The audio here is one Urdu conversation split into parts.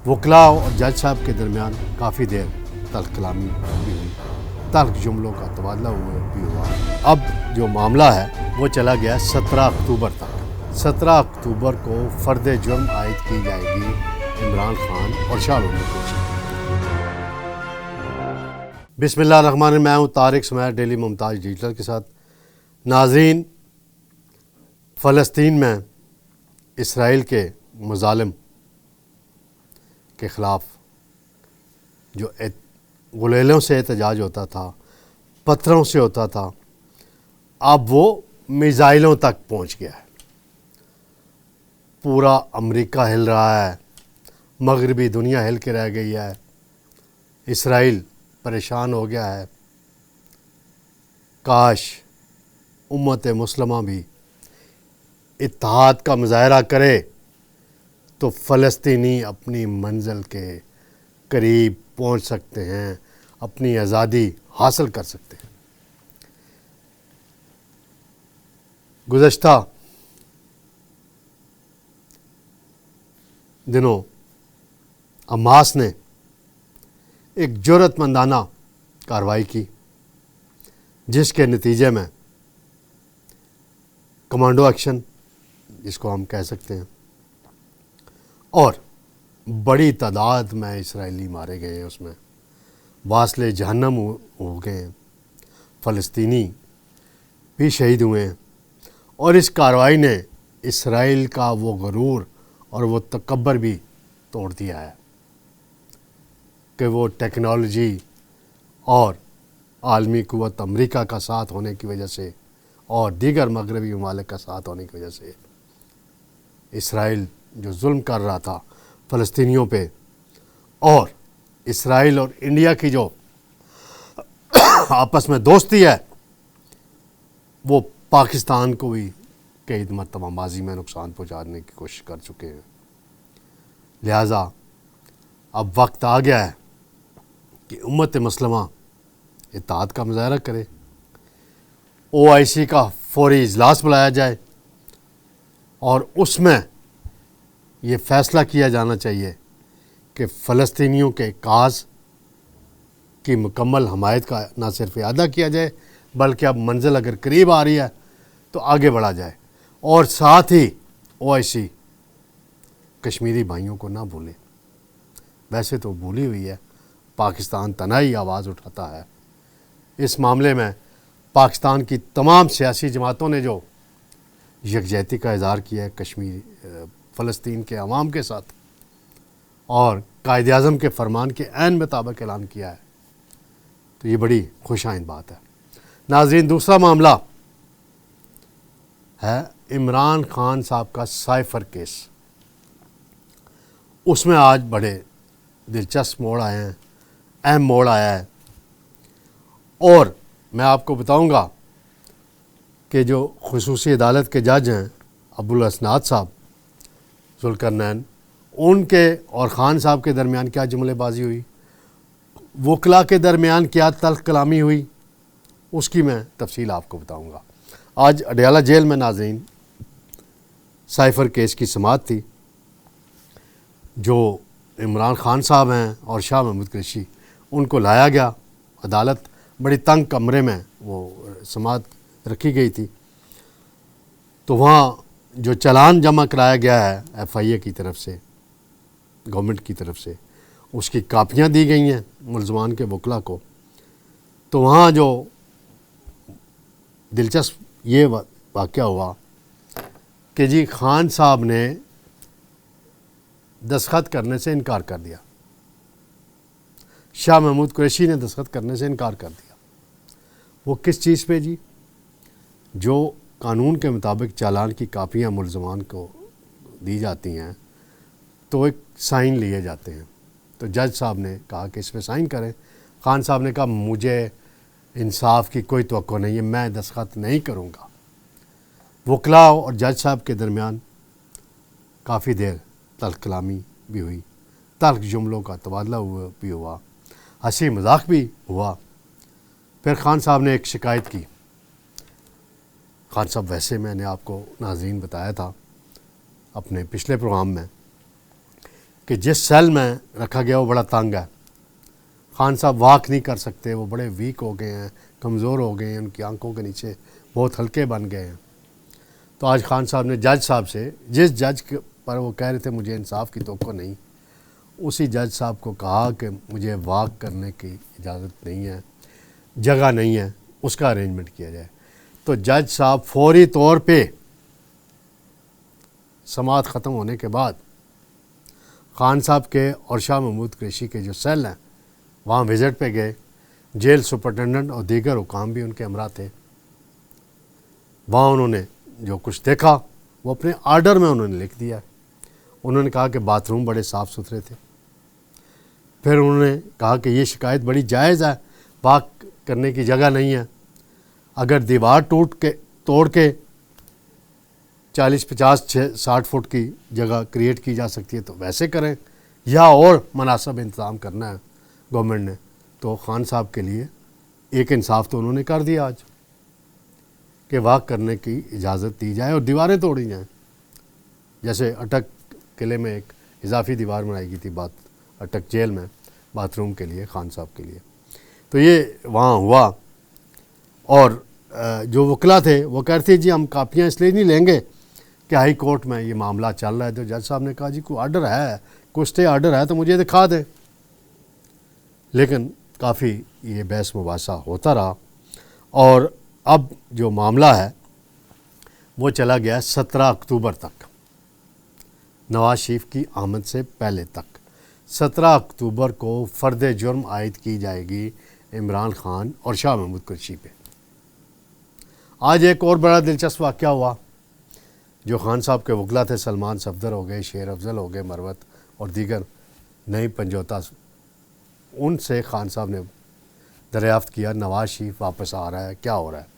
وکلاء اور جج صاحب کے درمیان کافی دیر تلخ کلامی بھی ہوئی، تلخ جملوں کا تبادلہ بھی ہوا۔ اب جو معاملہ ہے وہ چلا گیا 17 اکتوبر تک۔ 17 اکتوبر کو فرد جرم عائد کی جائے گی عمران خان اور شاہ محمود قریشی۔ بسم اللہ الرحمن الرحیم، میں ہوں طارق سمیر ڈیلی ممتاز ڈیجیٹل کے ساتھ۔ ناظرین، فلسطین میں اسرائیل کے مظالم کے خلاف جو غلیلوں سے احتجاج ہوتا تھا، پتھروں سے ہوتا تھا، اب وہ میزائلوں تک پہنچ گیا ہے۔ پورا امریکہ ہل رہا ہے، مغربی دنیا ہل کے رہ گئی ہے، اسرائیل پریشان ہو گیا ہے۔ کاش امت مسلمہ بھی اتحاد کا مظاہرہ کرے تو فلسطینی اپنی منزل کے قریب پہنچ سکتے ہیں، اپنی آزادی حاصل کر سکتے ہیں۔ گزشتہ دنوں حماس نے ایک جرأت مندانہ کارروائی کی، جس کے نتیجے میں کمانڈو ایکشن جس کو ہم کہہ سکتے ہیں، اور بڑی تعداد میں اسرائیلی مارے گئے ہیں، اس میں واصل جہنم ہو گئے ہیں، فلسطینی بھی شہید ہوئے ہیں۔ اور اس کارروائی نے اسرائیل کا وہ غرور اور وہ تکبر بھی توڑ دیا ہے کہ وہ ٹیکنالوجی اور عالمی قوت امریکہ کا ساتھ ہونے کی وجہ سے اور دیگر مغربی ممالک کا ساتھ ہونے کی وجہ سے اسرائیل جو ظلم کر رہا تھا فلسطینیوں پہ، اور اسرائیل اور انڈیا کی جو آپس میں دوستی ہے، وہ پاکستان کو بھی کئی مرتبہ ماضی میں نقصان پہنچانے کی کوشش کر چکے ہیں۔ لہٰذا اب وقت آ گیا ہے کہ امت مسلمہ اتحاد کا مظاہرہ کرے، OIC کا فوری اجلاس بلایا جائے، اور اس میں یہ فیصلہ کیا جانا چاہیے کہ فلسطینیوں کے کاز کی مکمل حمایت کا نہ صرف اعادہ کیا جائے، بلکہ اب منزل اگر قریب آ رہی ہے تو آگے بڑھا جائے، اور ساتھ ہی OIC کشمیری بھائیوں کو نہ بھولے۔ ویسے تو بھولی ہوئی ہے، پاکستان تنہائی آواز اٹھاتا ہے اس معاملے میں۔ پاکستان کی تمام سیاسی جماعتوں نے جو یکجہتی کا اظہار کیا ہے فلسطین کے عوام کے ساتھ، اور قائد اعظم کے فرمان کے عین مطابق اعلان کیا ہے، تو یہ بڑی خوش آئند بات ہے۔ ناظرین، دوسرا معاملہ ہے عمران خان صاحب کا سائفر کیس۔ اس میں آج بڑے دلچسپ موڑ آئے ہیں، اہم موڑ آیا ہے، اور میں آپ کو بتاؤں گا کہ جو خصوصی عدالت کے جج ہیں ابوالاسناد صاحب ذوالقرنین، ان کے اور خان صاحب کے درمیان کیا جملے بازی ہوئی، وکلاء کے درمیان کیا تلخ کلامی ہوئی، اس کی میں تفصیل آپ کو بتاؤں گا۔ آج اڈیالہ جیل میں ناظرین سائفر کیس کی سماعت تھی۔ جو عمران خان صاحب ہیں اور شاہ محمود قریشی، ان کو لایا گیا عدالت، بڑی تنگ کمرے میں وہ سماعت رکھی گئی تھی، تو وہاں جو چالان جمع کرایا گیا ہے FIA کی طرف سے، گورنمنٹ کی طرف سے، اس کی کاپیاں دی گئی ہیں ملزمان کے وکلاء کو۔ تو وہاں جو دلچسپ یہ واقعہ ہوا کہ جی خان صاحب نے دستخط کرنے سے انکار کر دیا، شاہ محمود قریشی نے دستخط کرنے سے انکار کر دیا۔ وہ کس چیز پہ جی؟ جو قانون کے مطابق چالان کی کاپیاں ملزمان کو دی جاتی ہیں تو ایک سائن لیے جاتے ہیں، تو جج صاحب نے کہا کہ اس پہ سائن کریں۔ خان صاحب نے کہا مجھے انصاف کی کوئی توقع نہیں ہے، میں دستخط نہیں کروں گا۔ وکلاء اور جج صاحب کے درمیان کافی دیر تلخ کلامی بھی ہوئی، تلخ جملوں کا تبادلہ بھی ہوا، ہنسی مذاق بھی ہوا۔ پھر خان صاحب نے ایک شکایت کی۔ خان صاحب ویسے میں نے آپ کو ناظرین بتایا تھا اپنے پچھلے پروگرام میں کہ جس سیل میں رکھا گیا وہ بڑا تنگ ہے، خان صاحب واک نہیں کر سکتے، وہ بڑے ویک ہو گئے ہیں، کمزور ہو گئے ہیں، ان کی آنکھوں کے نیچے بہت ہلکے بن گئے ہیں۔ تو آج خان صاحب نے جج صاحب سے، جس جج پر وہ کہہ رہے تھے مجھے انصاف کی توقع نہیں، اسی جج صاحب کو کہا کہ مجھے واک کرنے کی اجازت نہیں ہے، جگہ نہیں ہے، اس کا ارینجمنٹ کیا جائے۔ تو جج صاحب فوری طور پہ سماعت ختم ہونے کے بعد خان صاحب کے اور شاہ محمود قریشی کے جو سیل ہیں وہاں وزٹ پہ گئے، جیل سپرنٹینڈنٹ اور دیگر حکام بھی ان کے ہمراہ تھے۔ وہاں انہوں نے جو کچھ دیکھا وہ اپنے آرڈر میں انہوں نے لکھ دیا۔ انہوں نے کہا کہ باتھ روم بڑے صاف ستھرے تھے۔ پھر انہوں نے کہا کہ یہ شکایت بڑی جائز ہے، واک کرنے کی جگہ نہیں ہے، اگر دیوار توڑ کے 40 50 60 فٹ کی جگہ کریٹ کی جا سکتی ہے تو ویسے کریں، یا اور مناسب انتظام کرنا ہے گورنمنٹ نے۔ تو خان صاحب کے لیے ایک انصاف تو انہوں نے کر دیا آج کہ واک کرنے کی اجازت دی جائے اور دیواریں توڑی جائیں، جیسے اٹک قلعے میں ایک اضافی دیوار بنائی گئی تھی اٹک جیل میں باتھ روم کے لیے، خان صاحب کے لیے۔ تو یہ وہاں ہوا، اور جو وکلا تھے وہ کہتے جی ہم کاپیاں اس لیے نہیں لیں گے کہ ہائی کورٹ میں یہ معاملہ چل رہا ہے۔ تو جج صاحب نے کہا جی کوئی آرڈر ہے، کوئی اسٹے آرڈر ہے تو مجھے دکھا دیں۔ لیکن کافی یہ بحث مباحثہ ہوتا رہا، اور اب جو معاملہ ہے وہ چلا گیا 17 اکتوبر تک، نواز شریف کی آمد سے پہلے تک۔ 17 اکتوبر کو فرد جرم عائد کی جائے گی عمران خان اور شاہ محمود قریشی پہ۔ آج ایک اور بڑا دلچسپ واقعہ ہوا۔ جو خان صاحب کے وکلا تھے، سلمان صفدر ہو گئے، شیر افضل ہو گئے، مروت اور دیگر نئی پنجوتا، ان سے خان صاحب نے دریافت کیا نواز شریف واپس آ رہا ہے، کیا ہو رہا ہے؟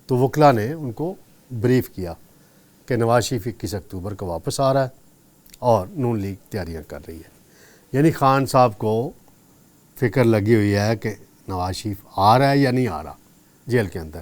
تو وکلا نے ان کو بریف کیا کہ نواز شریف 21 اکتوبر کو واپس آ رہا ہے اور نون لیگ تیاریاں کر رہی ہے۔ یعنی خان صاحب کو فکر لگی ہوئی ہے کہ نواز شریف آ رہا ہے یا نہیں آ رہا جیل کے اندر۔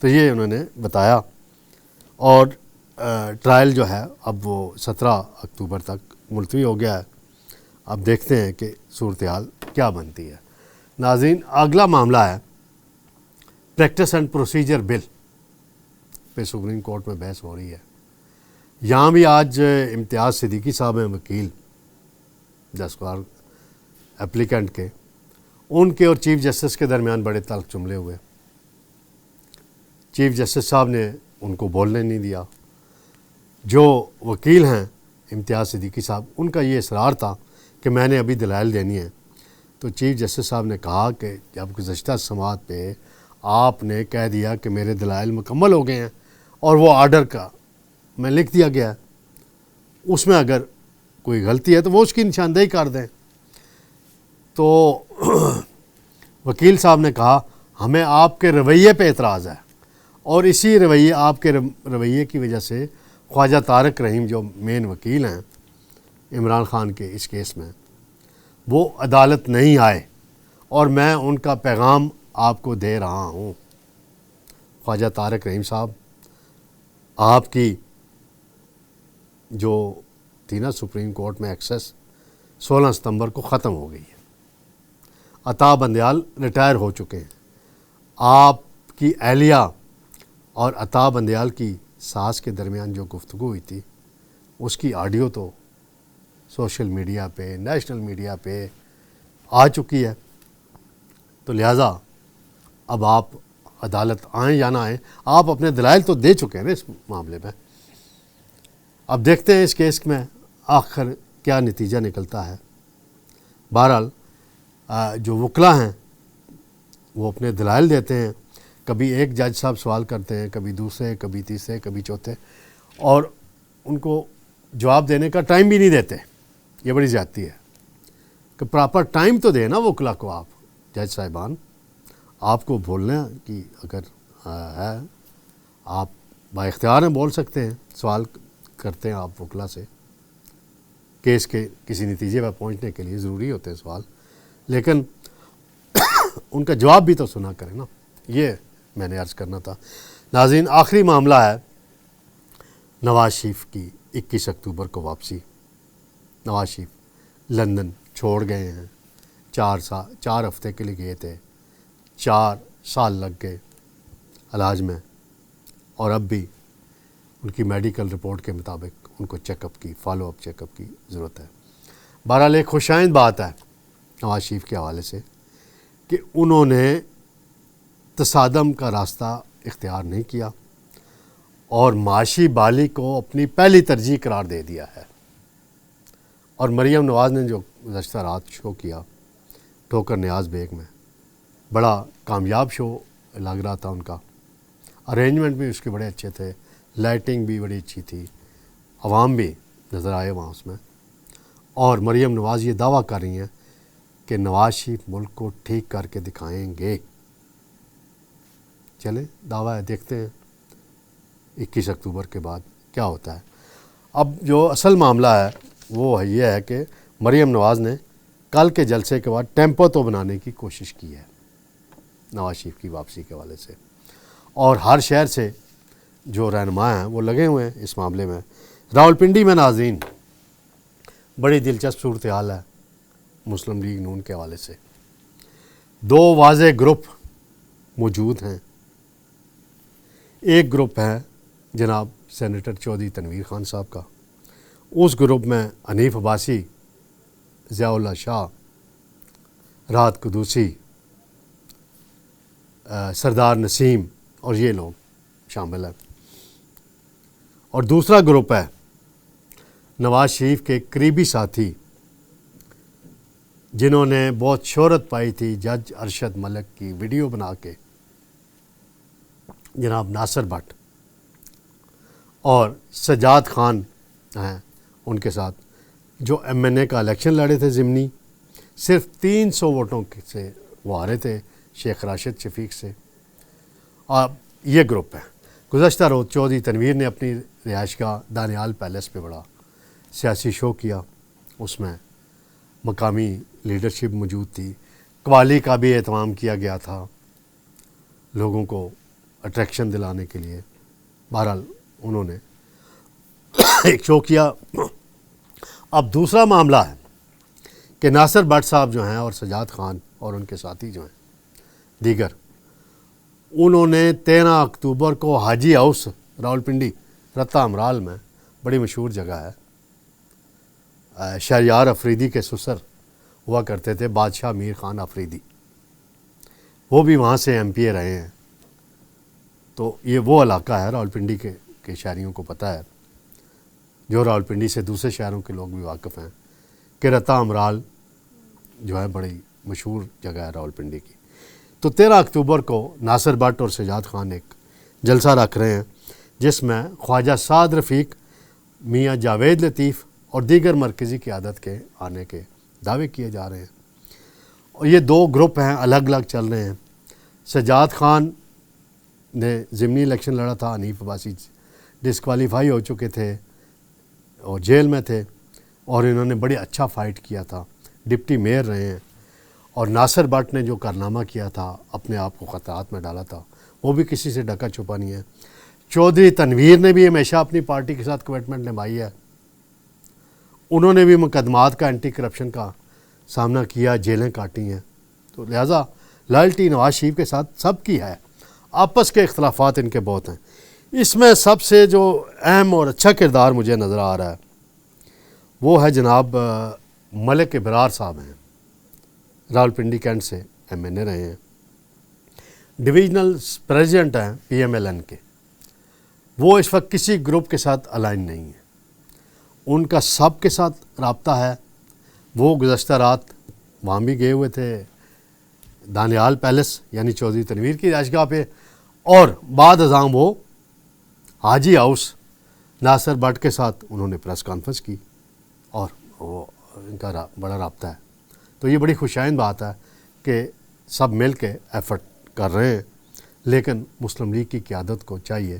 تو یہ انہوں نے بتایا، اور ٹرائل جو ہے اب وہ 17 اکتوبر تک ملتوی ہو گیا ہے۔ اب دیکھتے ہیں کہ صورتحال کیا بنتی ہے۔ ناظرین، اگلا معاملہ ہے پریکٹس اینڈ پروسیجر بل پہ سپریم کورٹ میں بحث ہو رہی ہے۔ یہاں بھی آج امتیاز صدیقی صاحب ہیں، وکیل دستگار اپلیکنٹ کے، ان کے اور چیف جسٹس کے درمیان بڑے تلخ جملے ہوئے۔ چیف جسٹس صاحب نے ان کو بولنے نہیں دیا۔ جو وکیل ہیں امتیاز صدیقی صاحب، ان کا یہ اصرار تھا کہ میں نے ابھی دلائل دینی ہے۔ تو چیف جسٹس صاحب نے کہا کہ جب گزشتہ سماعت پہ آپ نے کہہ دیا کہ میرے دلائل مکمل ہو گئے ہیں اور وہ آرڈر کا میں لکھ دیا گیا ہے، اس میں اگر کوئی غلطی ہے تو وہ اس کی نشاندہی کر دیں۔ تو وکیل صاحب نے کہا ہمیں آپ کے رویے پہ اعتراض ہے، اور اسی رویے، آپ کے رویے کی وجہ سے خواجہ طارق رحیم جو مین وکیل ہیں عمران خان کے اس کیس میں، وہ عدالت نہیں آئے، اور میں ان کا پیغام آپ کو دے رہا ہوں۔ خواجہ طارق رحیم صاحب، آپ کی جو تھی نا سپریم کورٹ میں ایکسس 16 ستمبر کو ختم ہو گئی ہے۔ عطا بندیال ریٹائر ہو چکے ہیں۔ آپ کی اہلیہ اور عطا بندیال کی ساس کے درمیان جو گفتگو ہوئی تھی، اس کی آڈیو تو سوشل میڈیا پہ، نیشنل میڈیا پہ آ چکی ہے۔ تو لہٰذا اب آپ عدالت آئیں یا نہ آئیں، آپ اپنے دلائل تو دے چکے ہیں نا اس معاملے میں۔ اب دیکھتے ہیں اس کیس میں آخر کیا نتیجہ نکلتا ہے۔ بہرحال جو وکلا ہیں وہ اپنے دلائل دیتے ہیں، کبھی ایک جج صاحب سوال کرتے ہیں، کبھی دوسرے، کبھی تیسرے، کبھی چوتھے، اور ان کو جواب دینے کا ٹائم بھی نہیں دیتے۔ یہ بڑی زیادتی ہے کہ پراپر ٹائم تو دیں نا وکلا کو آپ، جج صاحبان۔ آپ کو بولنا کہ اگر ہے، آپ با اختیار ہیں، بول سکتے ہیں، سوال کرتے ہیں آپ وکلا سے، کیس کے کسی نتیجے پر پہنچنے کے لیے ضروری ہوتے ہیں سوال، لیکن ان کا جواب بھی تو سنا کریں نا۔ یہ میں نے عرض کرنا تھا۔ ناظرین، آخری معاملہ ہے نواز شریف کی 21 اکتوبر کو واپسی۔ نواز شریف لندن چھوڑ گئے ہیں، 4 ہفتے کے لیے گئے تھے، 4 سال لگ گئے علاج میں، اور اب بھی ان کی میڈیکل رپورٹ کے مطابق ان کو چیک اپ کی، فالو اپ چیک اپ کی ضرورت ہے۔ بہرحال ایک خوشائند بات ہے نواز شریف کے حوالے سے کہ انہوں نے تصادم کا راستہ اختیار نہیں کیا اور معاشی بحالی کو اپنی پہلی ترجیح قرار دے دیا ہے۔ اور مریم نواز نے جو گزشتہ رات شو کیا ٹھوکر نیاز بیگ میں، بڑا کامیاب شو لگ رہا تھا ان کا، ارینجمنٹ بھی اس کے بڑے اچھے تھے، لائٹنگ بھی بڑی اچھی تھی، عوام بھی نظر آئے وہاں اس میں، اور مریم نواز یہ دعویٰ کر رہی ہیں کہ نواز شریف ملک کو ٹھیک کر کے دکھائیں گے۔ چلیں دعویٰ ہے، دیکھتے ہیں 21 اکتوبر کے بعد کیا ہوتا ہے۔ اب جو اصل معاملہ ہے وہ یہ ہے کہ مریم نواز نے کل کے جلسے کے بعد ٹیمپو تو بنانے کی کوشش کی ہے نواز شریف کی واپسی کے حوالے سے، اور ہر شہر سے جو رہنما ہیں وہ لگے ہوئے ہیں اس معاملے میں۔ راولپنڈی میں ناظرین بڑی دلچسپ صورتحال ہے مسلم لیگ نون کے حوالے سے، 2 واضح گروپ موجود ہیں۔ ایک گروپ ہے جناب سینیٹر چودھری تنویر خان صاحب کا، اس گروپ میں حنیف عباسی، ضیاء اللہ شاہ، راحت قدوسی، سردار نسیم اور یہ لوگ شامل ہیں، اور دوسرا گروپ ہے نواز شریف کے قریبی ساتھی جنہوں نے بہت شہرت پائی تھی جج ارشد ملک کی ویڈیو بنا کے، جناب ناصر بٹ اور سجاد خان ہیں ان کے ساتھ، جو ایم این اے کا الیکشن لڑے تھے ضمنی، صرف 300 ووٹوں سے وہ ہارے تھے شیخ راشد شفیق سے۔ اور یہ گروپ ہے، گزشتہ روز چودھری تنویر نے اپنی رہائش گاہ دانیال پیلیس پہ بڑا سیاسی شو کیا، اس میں مقامی لیڈرشپ موجود تھی، قوالی کا بھی اہتمام کیا گیا تھا لوگوں کو اٹریکشن دلانے کے لیے۔ بہرحال انہوں نے ایک شو کیا۔ اب دوسرا معاملہ ہے کہ ناصر بٹ صاحب جو ہیں اور سجاد خان اور ان کے ساتھی جو ہیں دیگر، انہوں نے 13 اکتوبر کو حاجی ہاؤس راولپنڈی رتا امرال میں، بڑی مشہور جگہ ہے، شہریار افریدی کے سسر ہوا کرتے تھے بادشاہ میر خان افریدی، وہ بھی وہاں سے ایم پی اے رہے ہیں، تو یہ وہ علاقہ ہے راولپنڈی کے شہریوں کو پتہ ہے، جو راولپنڈی سے دوسرے شہروں کے لوگ بھی واقف ہیں کہ رتا امرال جو ہے بڑی مشہور جگہ ہے راولپنڈی کی۔ تو 13 اکتوبر کو ناصر بٹ اور سجاد خان ایک جلسہ رکھ رہے ہیں جس میں خواجہ سعد رفیق، میاں جاوید لطیف اور دیگر مرکزی قیادت کے آنے کے دعوے کیے جا رہے ہیں، اور یہ 2 گروپ ہیں، الگ الگ چل رہے ہیں۔ سجاد خان نے ضمنی الیکشن لڑا تھا، حنیف عباسی ڈسکوالیفائی ہو چکے تھے اور جیل میں تھے، اور انہوں نے بڑی اچھا فائٹ کیا تھا، ڈپٹی میئر رہے ہیں، اور ناصر بٹ نے جو کارنامہ کیا تھا، اپنے آپ کو خطرات میں ڈالا تھا، وہ بھی کسی سے ڈکا چھپا نہیں ہے۔ چودھری تنویر نے بھی ہمیشہ اپنی پارٹی کے ساتھ کمٹمنٹ نبھائی ہے، انہوں نے بھی مقدمات کا، اینٹی کرپشن کا سامنا کیا، جیلیں کاٹی ہیں، تو لہٰذا لائلٹی نواز شریف کے ساتھ سب کی ہے، آپس کے اختلافات ان کے بہت ہیں۔ اس میں سب سے جو اہم اور اچھا کردار مجھے نظر آ رہا ہے وہ ہے جناب ملک ابرار صاحب ہیں، راولپنڈی کینٹ سے ایم این اے رہے ہیں، ڈویژنل پریزیڈنٹ ہیں پی ایم ایل این کے، وہ اس وقت کسی گروپ کے ساتھ الائن نہیں ہیں، ان کا سب کے ساتھ رابطہ ہے۔ وہ گزشتہ رات وہاں بھی گئے ہوئے تھے دانیال پیلیس یعنی چودھری تنویر کی رہائش گاہ پہ، اور بعد ازاں وہ حاجی ہاؤس ناصر بٹ کے ساتھ انہوں نے پریس کانفرنس کی، اور وہ ان کا بڑا رابطہ ہے۔ تو یہ بڑی خوشائند بات ہے کہ سب مل کے ایفرٹ کر رہے ہیں، لیکن مسلم لیگ کی قیادت کو چاہیے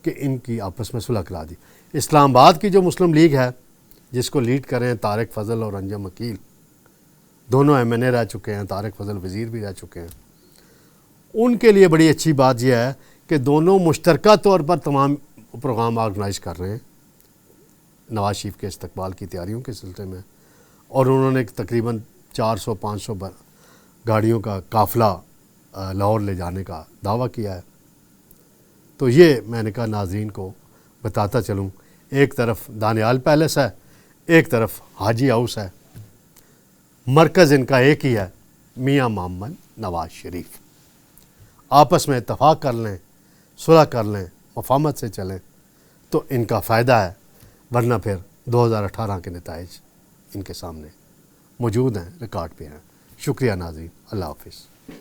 کہ ان کی آپس میں صلح کرا دی۔ اسلام آباد کی جو مسلم لیگ ہے جس کو لیڈ کر رہے ہیں طارق فضل اور انجم عقیل، دونوں ایم این اے رہ چکے ہیں، طارق فضل وزیر بھی رہ چکے ہیں، ان کے لیے بڑی اچھی بات یہ ہے کہ دونوں مشترکہ طور پر تمام پروگرام آرگنائز کر رہے ہیں نواز شریف کے استقبال کی تیاریوں کے سلسلے میں، اور انہوں نے تقریباً 400-500 گاڑیوں کا قافلہ لاہور لے جانے کا دعویٰ کیا ہے۔ تو یہ میں نے کہا ناظرین کو بتاتا چلوں، ایک طرف دانیال پیلس ہے، ایک طرف حاجی ہاؤس ہے، مرکز ان کا ایک ہی ہے، میاں محمد نواز شریف۔ آپس میں اتفاق کر لیں، صلح کر لیں، مفاہمت سے چلیں تو ان کا فائدہ ہے، ورنہ پھر 2018 کے نتائج ان کے سامنے موجود ہیں، ریکارڈ پہ ہیں۔ شکریہ ناظرین، اللہ حافظ۔